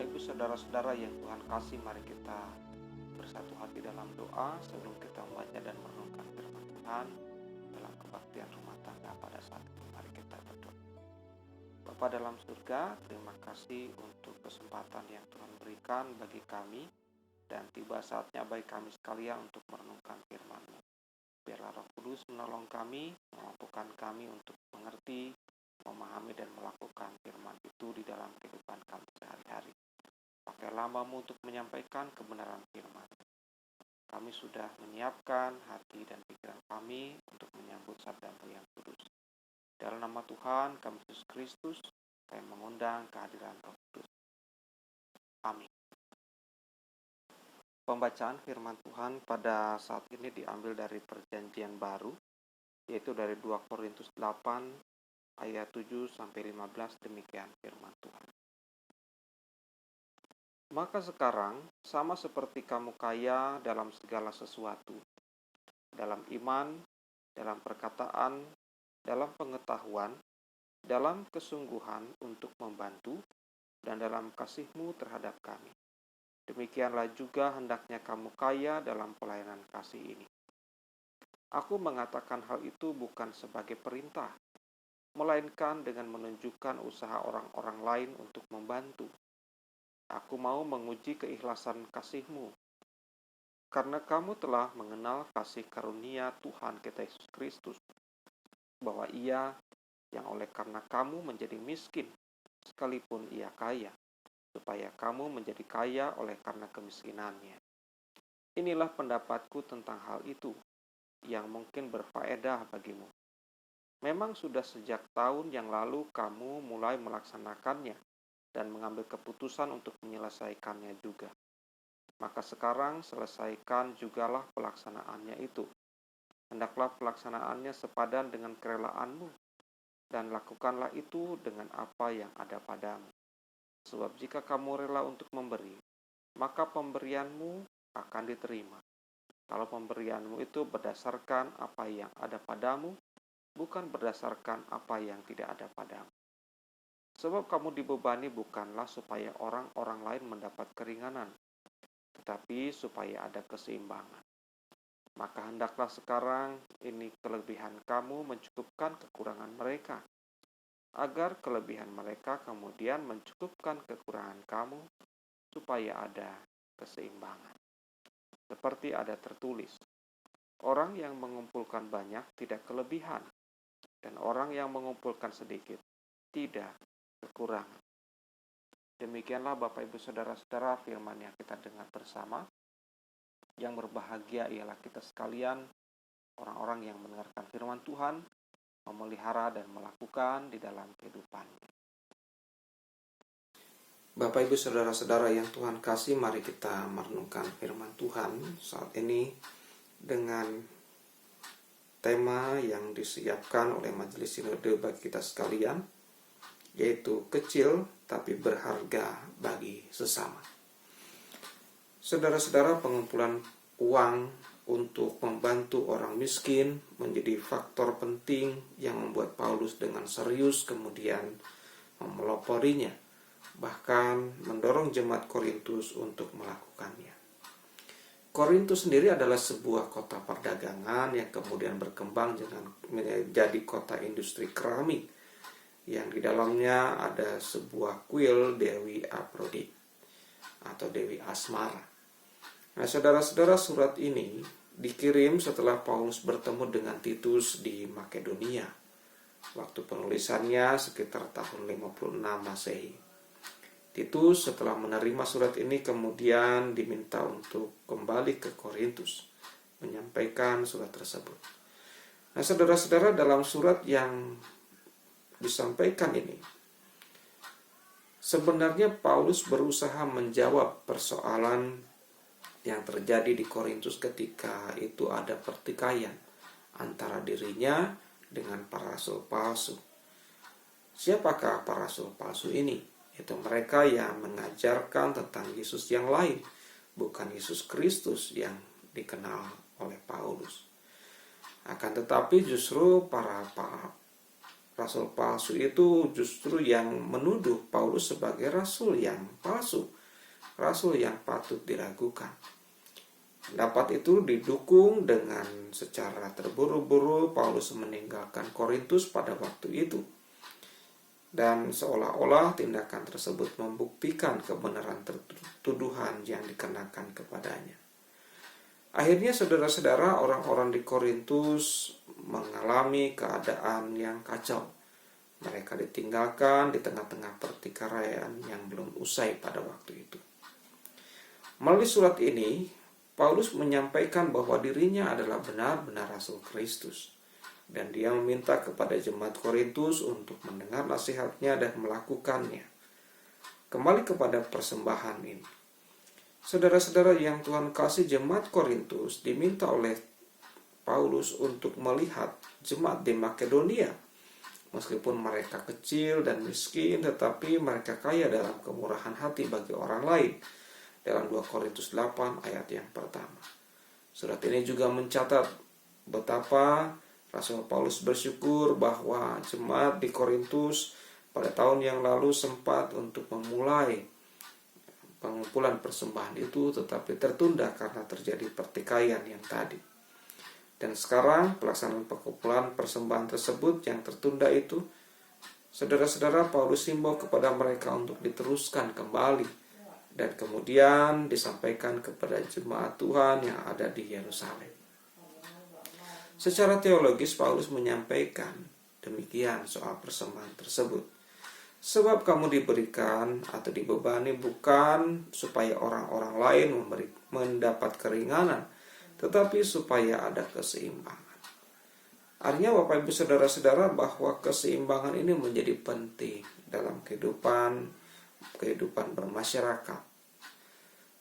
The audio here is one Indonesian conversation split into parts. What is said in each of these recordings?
Bapak Ibu Saudara-saudara yang Tuhan kasih, mari kita bersatu hati dalam doa sebelum kita membaca dan merenungkan firman Tuhan dalam kebaktian rumah tangga pada saat ini. Mari kita berdoa. Bapa dalam surga, terima kasih untuk kesempatan yang Tuhan berikan bagi kami, dan tiba saatnya bagi kami sekalian untuk merenungkan firman-Mu. Biarlah Roh Kudus menolong kami, memampukan kami untuk mengerti, memahami dan melakukan firman itu di dalam kehidupan kami sehari-hari. Pakailah hamba-Mu untuk menyampaikan kebenaran firman. Kami sudah menyiapkan hati dan pikiran kami untuk menyambut sabda-Mu yang kudus. Dalam nama Tuhan kami Yesus Kristus, kami mengundang kehadiran Roh Kudus. Amin. Pembacaan firman Tuhan pada saat ini diambil dari Perjanjian Baru, yaitu dari 2 Korintus 8 ayat 7-15. Demikian firman Tuhan. Maka sekarang sama seperti kamu kaya dalam segala sesuatu, dalam iman, dalam perkataan, dalam pengetahuan, dalam kesungguhan untuk membantu, dan dalam kasih-Mu terhadap kami. Demikianlah juga hendaknya kamu kaya dalam pelayanan kasih ini. Aku mengatakan hal itu bukan sebagai perintah, melainkan dengan menunjukkan usaha orang-orang lain untuk membantu. Aku mau menguji keikhlasan kasih-Mu, karena kamu telah mengenal kasih karunia Tuhan kita Yesus Kristus, bahwa Ia yang oleh karena kamu menjadi miskin, sekalipun Ia kaya, supaya kamu menjadi kaya oleh karena kemiskinannya. Inilah pendapatku tentang hal itu, yang mungkin berfaedah bagimu. Memang sudah sejak tahun yang lalu kamu mulai melaksanakannya, dan mengambil keputusan untuk menyelesaikannya juga. Maka sekarang selesaikan jugalah pelaksanaannya itu. Hendaklah pelaksanaannya sepadan dengan kerelaanmu, dan lakukanlah itu dengan apa yang ada padamu. Sebab jika kamu rela untuk memberi, maka pemberianmu akan diterima. Kalau pemberianmu itu berdasarkan apa yang ada padamu, bukan berdasarkan apa yang tidak ada padamu. Sebab kamu dibebani bukanlah supaya orang-orang lain mendapat keringanan, tetapi supaya ada keseimbangan. Maka hendaklah sekarang ini kelebihan kamu mencukupkan kekurangan mereka, agar kelebihan mereka kemudian mencukupkan kekurangan kamu, supaya ada keseimbangan. Seperti ada tertulis, orang yang mengumpulkan banyak tidak kelebihan, dan orang yang mengumpulkan sedikit tidak kekurangan. Demikianlah Bapak Ibu Saudara-saudara firman yang kita dengar bersama. Yang berbahagia ialah kita sekalian, orang-orang yang mendengarkan firman Tuhan, memelihara dan melakukan di dalam kehidupannya. Bapak Ibu Saudara-saudara yang Tuhan kasih, mari kita merenungkan firman Tuhan saat ini dengan tema yang disiapkan oleh Majelis Sinode bagi kita sekalian, yaitu kecil tapi berharga bagi sesama. Saudara-saudara, pengumpulan uang untuk membantu orang miskin menjadi faktor penting yang membuat Paulus dengan serius kemudian memeloporinya, bahkan mendorong jemaat Korintus untuk melakukannya. Korintus sendiri adalah sebuah kota perdagangan yang kemudian berkembang menjadi kota industri keramik, yang di dalamnya ada sebuah kuil Dewi Afrodit atau Dewi Asmara. Nah, saudara-saudara, surat ini dikirim setelah Paulus bertemu dengan Titus di Makedonia. Waktu penulisannya sekitar tahun 56 Masehi. Titus setelah menerima surat ini kemudian diminta untuk kembali ke Korintus, menyampaikan surat tersebut. Nah, saudara-saudara, dalam surat yang disampaikan ini, sebenarnya Paulus berusaha menjawab persoalan yang terjadi di Korintus ketika itu ada pertikaian antara dirinya dengan para rasul palsu. Siapakah para rasul palsu ini? Itu mereka yang mengajarkan tentang Yesus yang lain, bukan Yesus Kristus yang dikenal oleh Paulus. Akan tetapi justru para Rasul palsu itu justru yang menuduh Paulus sebagai rasul yang palsu, rasul yang patut diragukan. Pendapat itu didukung dengan secara terburu-buru Paulus meninggalkan Korintus pada waktu itu. Dan seolah-olah tindakan tersebut membuktikan kebenaran tuduhan yang dikenakan kepadanya. Akhirnya saudara-saudara, orang-orang di Korintus mengalami keadaan yang kacau. Mereka ditinggalkan di tengah-tengah pertikaian yang belum usai pada waktu itu. Melalui surat ini, Paulus menyampaikan bahwa dirinya adalah benar-benar Rasul Kristus. Dan dia meminta kepada jemaat Korintus untuk mendengar nasihatnya dan melakukannya. Kembali kepada persembahan ini. Saudara-saudara yang Tuhan kasih, jemaat Korintus diminta oleh Paulus untuk melihat jemaat di Makedonia. Meskipun mereka kecil dan miskin, tetapi mereka kaya dalam kemurahan hati bagi orang lain. Dalam 2 Korintus 8 ayat yang pertama. Surat ini juga mencatat betapa Rasul Paulus bersyukur bahwa jemaat di Korintus pada tahun yang lalu sempat untuk memulai pengumpulan persembahan itu, tetapi tertunda karena terjadi pertikaian yang tadi. Dan sekarang pelaksanaan pengumpulan persembahan tersebut yang tertunda itu, saudara-saudara, Paulus himbau kepada mereka untuk diteruskan kembali dan kemudian disampaikan kepada jemaat Tuhan yang ada di Yerusalem. Secara teologis Paulus menyampaikan demikian soal persembahan tersebut. Sebab kamu diberikan atau dibebani bukan supaya orang-orang lain mendapat keringanan, tetapi supaya ada keseimbangan. Artinya Bapak Ibu Saudara-saudara bahwa keseimbangan ini menjadi penting dalam kehidupan bermasyarakat.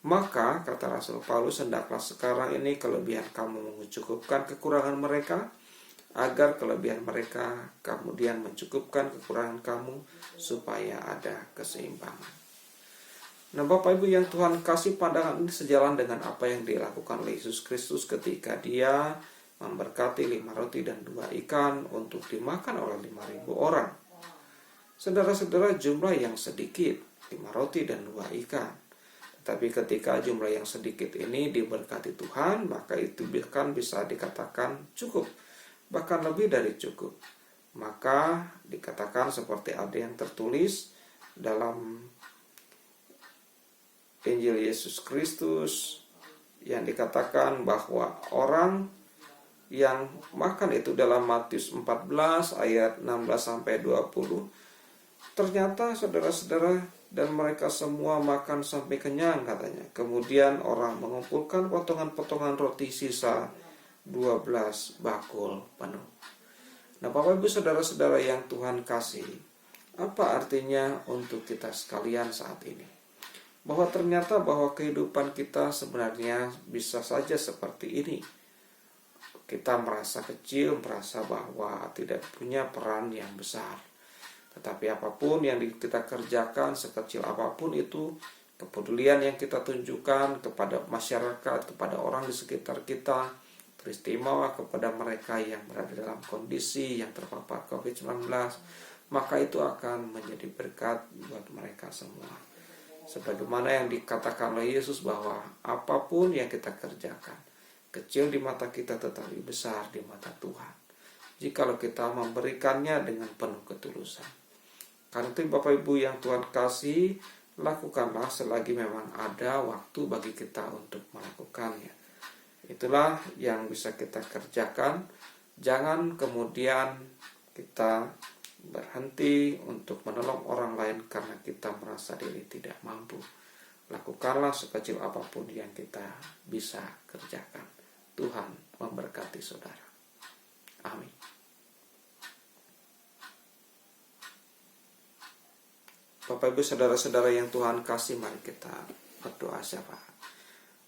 Maka, kata Rasul Paulus, hendaklah sekarang ini kelebihan kamu mencukupkan kekurangan mereka, agar kelebihan mereka kemudian mencukupkan kekurangan kamu, supaya ada keseimbangan. Nah, Bapak Ibu yang Tuhan kasih, pandangan ini sejalan dengan apa yang dilakukan oleh Yesus Kristus ketika dia memberkati 5 roti dan 2 ikan untuk dimakan oleh 5.000 orang. Saudara-saudara, jumlah yang sedikit, 5 roti dan 2 ikan. Tapi ketika jumlah yang sedikit ini diberkati Tuhan, maka itu bahkan bisa dikatakan cukup, bahkan lebih dari cukup. Maka dikatakan seperti ada yang tertulis dalam Injil Yesus Kristus, yang dikatakan bahwa orang yang makan itu dalam Matius 14 ayat 16-20, ternyata saudara-saudara, dan mereka semua makan sampai kenyang, katanya. Kemudian orang mengumpulkan potongan-potongan roti sisa 12 bakul penuh. Nah, Bapak Ibu Saudara-saudara yang Tuhan kasih, apa artinya untuk kita sekalian saat ini? Bahwa ternyata bahwa kehidupan kita sebenarnya bisa saja seperti ini. Kita merasa kecil, merasa bahwa tidak punya peran yang besar. Tetapi apapun yang kita kerjakan, sekecil apapun itu, kepedulian yang kita tunjukkan kepada masyarakat, kepada orang di sekitar kita, teristimewa kepada mereka yang berada dalam kondisi yang terpapar COVID-19, maka itu akan menjadi berkat buat mereka semua. Sebagaimana yang dikatakan oleh Yesus bahwa apapun yang kita kerjakan, kecil di mata kita tetapi besar di mata Tuhan, jikalau kita memberikannya dengan penuh ketulusan. Karena itu Bapak Ibu yang Tuhan kasih, lakukanlah selagi memang ada waktu bagi kita untuk melakukannya. Itulah yang bisa kita kerjakan. Jangan kemudian kita berhenti untuk menolong orang lain karena kita merasa diri tidak mampu. Lakukanlah sekecil apapun yang kita bisa kerjakan. Tuhan memberkati saudara. Amin. Bapak Ibu Saudara-saudara yang Tuhan kasih, mari kita berdoa syafaat.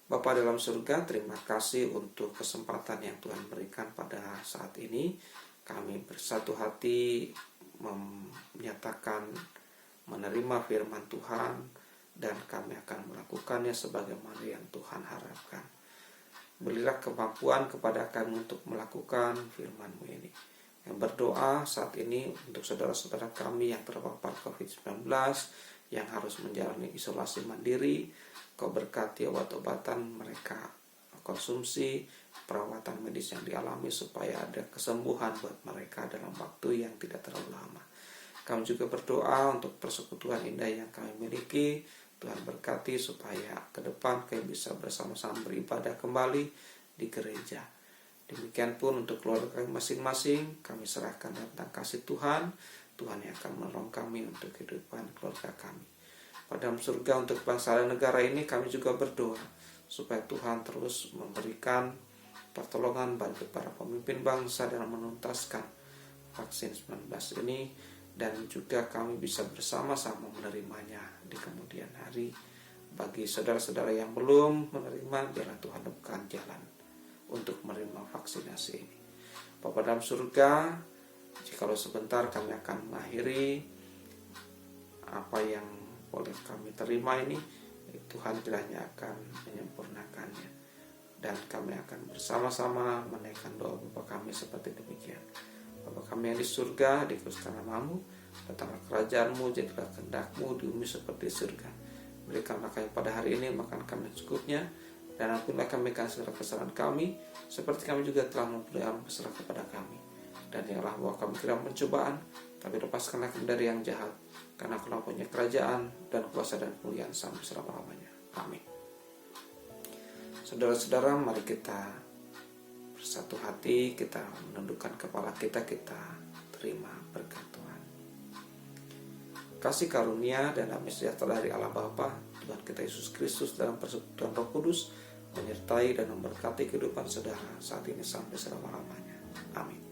Bapa dalam surga, terima kasih untuk kesempatan yang Tuhan berikan pada saat ini. Kami bersatu hati menyatakan menerima firman Tuhan, dan kami akan melakukannya sebagaimana yang Tuhan harapkan. Berilah kemampuan kepada kami untuk melakukan firman-Mu ini. yang berdoa saat ini untuk saudara-saudara kami yang terpapar COVID-19, yang harus menjalani isolasi mandiri. Kau berkati obat-obatan mereka konsumsi, perawatan medis yang dialami supaya ada kesembuhan buat mereka dalam waktu yang tidak terlalu lama. Kami juga berdoa untuk persekutuan indah yang kami miliki. Tuhan berkati supaya ke depan kami bisa bersama-sama beribadah kembali di gereja. Demikian pun untuk keluarga kami masing-masing, kami serahkan tentang kasih Tuhan. Tuhan yang akan menolong kami untuk kehidupan keluarga kami. Pada surga untuk bangsa dan negara ini kami juga berdoa supaya Tuhan terus memberikan pertolongan bagi para pemimpin bangsa dalam menuntaskan vaksin 19 ini, dan juga kami bisa bersama-sama menerimanya di kemudian hari. Bagi saudara-saudara yang belum menerima, biarlah Tuhan bukakan jalan untuk menerima vaksinasi ini. Bapa dalam surga, jikalau sebentar kami akan mengakhiri apa yang boleh kami terima ini, Tuhan kiranya akan menyempurnakannya, dan kami akan bersama-sama menaikkan doa Bapa kami seperti demikian. Bapa kami yang di surga, dikuduskan namamu, datanglah kerajaan-Mu, jadilah kehendak-Mu di bumi seperti surga. Berikanlah kami pada hari ini makan kami secukupnya, dan ampunilah kami akan segala kesalahan kami, seperti kami juga telah mengampuni kesalahan kepada kami. Dan janganlah bawa kami ke dalam pencobaan, tapi lepaskanlah kami dari yang jahat, karena Kau punya kerajaan dan kuasa dan kemuliaan sampai selama-lamanya. Amin. Saudara-saudara, mari kita bersatu hati, kita menundukkan kepala kita terima berkat Tuhan. Kasih karunia dan damai sejahtera dari Allah Bapa, Tuhan kita Yesus Kristus dalam persekutuan Roh Kudus menyertai dan memberkati kehidupan saudara saat ini sampai selama-lamanya. Amin.